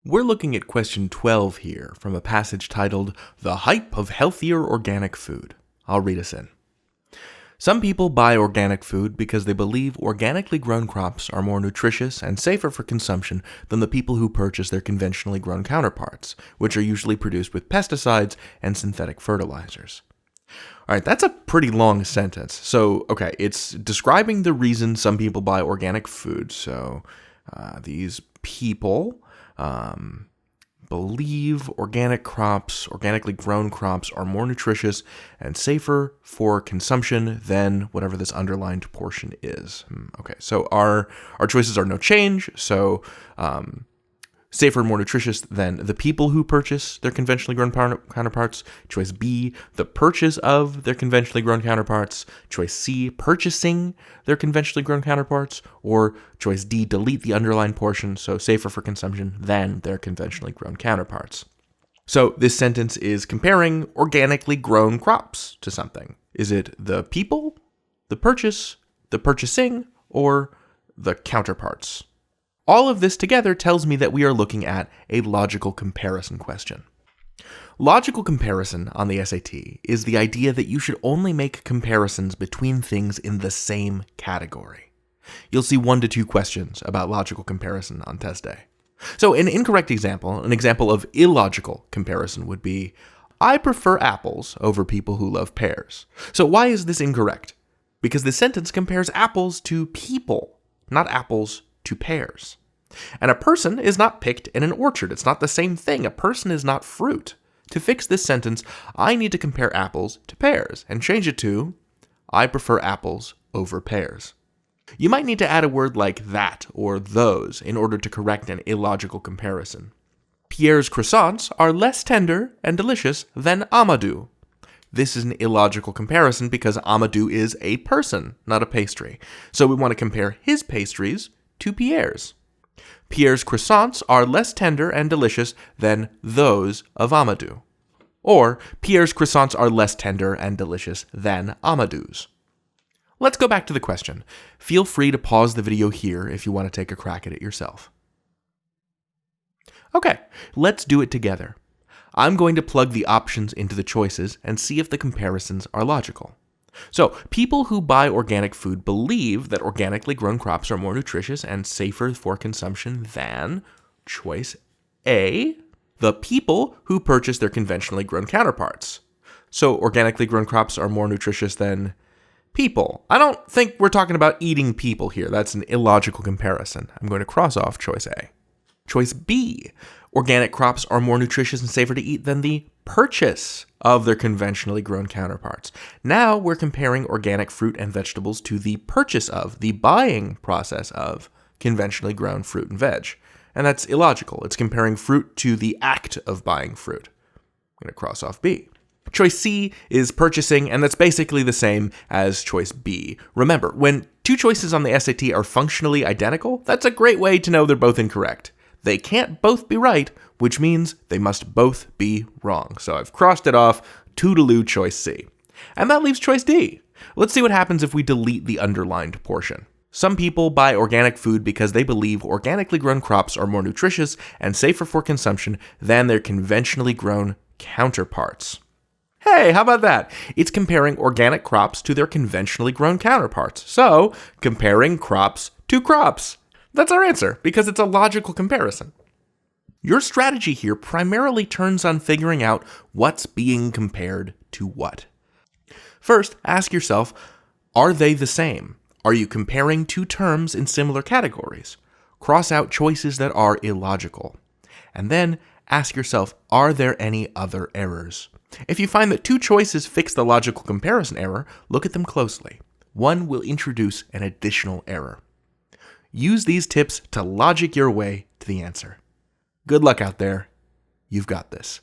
We're looking at question 12 here from a passage titled, "The Hype of Healthier Organic Food." I'll read us in. Some people buy organic food because they believe organically grown crops are more nutritious and safer for consumption than the people who purchase their conventionally grown counterparts, which are usually produced with pesticides and synthetic fertilizers. Alright, that's a pretty long sentence. So, okay, it's describing the reason some people buy organic food. So, these people believe organically grown crops are more nutritious and safer for consumption than whatever this underlined portion is. Okay, so our choices are no change. So, safer and more nutritious than the people who purchase their conventionally grown counterparts. Choice B, the purchase of their conventionally grown counterparts. Choice C, purchasing their conventionally grown counterparts. Or choice D, delete the underlined portion, so safer for consumption than their conventionally grown counterparts. So this sentence is comparing organically grown crops to something. Is it the people, the purchase, the purchasing, or the counterparts? All of this together tells me that we are looking at a logical comparison question. Logical comparison on the SAT is the idea that you should only make comparisons between things in the same category. You'll see 1 to 2 questions about logical comparison on test day. So an incorrect example, an example of illogical comparison would be, I prefer apples over people who love pears. So why is this incorrect? Because the sentence compares apples to people, not apples to pears. And a person is not picked in an orchard. It's not the same thing. A person is not fruit. To fix this sentence, I need to compare apples to pears and change it to, I prefer apples over pears. You might need to add a word like that or those in order to correct an illogical comparison. Pierre's croissants are less tender and delicious than Amadou. This is an illogical comparison because Amadou is a person, not a pastry. So we want to compare his pastries to Pierre's. Pierre's croissants are less tender and delicious than those of Amadou. Or, Pierre's croissants are less tender and delicious than Amadou's. Let's go back to the question. Feel free to pause the video here if you want to take a crack at it yourself. Okay, let's do it together. I'm going to plug the options into the choices and see if the comparisons are logical. So, people who buy organic food believe that organically grown crops are more nutritious and safer for consumption than choice A, the people who purchase their conventionally grown counterparts. So, organically grown crops are more nutritious than people. I don't think we're talking about eating people here. That's an illogical comparison. I'm going to cross off choice A. Choice B, organic crops are more nutritious and safer to eat than the purchase of their conventionally grown counterparts. Now we're comparing organic fruit and vegetables to the purchase of, the buying process of, conventionally grown fruit and veg. And that's illogical. It's comparing fruit to the act of buying fruit. I'm going to cross off B. Choice C is purchasing, and that's basically the same as choice B. Remember, when 2 choices on the SAT are functionally identical, that's a great way to know they're both incorrect. They can't both be right, which means they must both be wrong. So I've crossed it off, toodaloo choice C. And that leaves choice D. Let's see what happens if we delete the underlined portion. Some people buy organic food because they believe organically grown crops are more nutritious and safer for consumption than their conventionally grown counterparts. Hey, how about that? It's comparing organic crops to their conventionally grown counterparts. So, comparing crops to crops. That's our answer, because it's a logical comparison. Your strategy here primarily turns on figuring out what's being compared to what. First, ask yourself, are they the same? Are you comparing 2 terms in similar categories? Cross out choices that are illogical. And then, ask yourself, are there any other errors? If you find that 2 choices fix the logical comparison error, look at them closely. One will introduce an additional error. Use these tips to logic your way to the answer. Good luck out there. You've got this.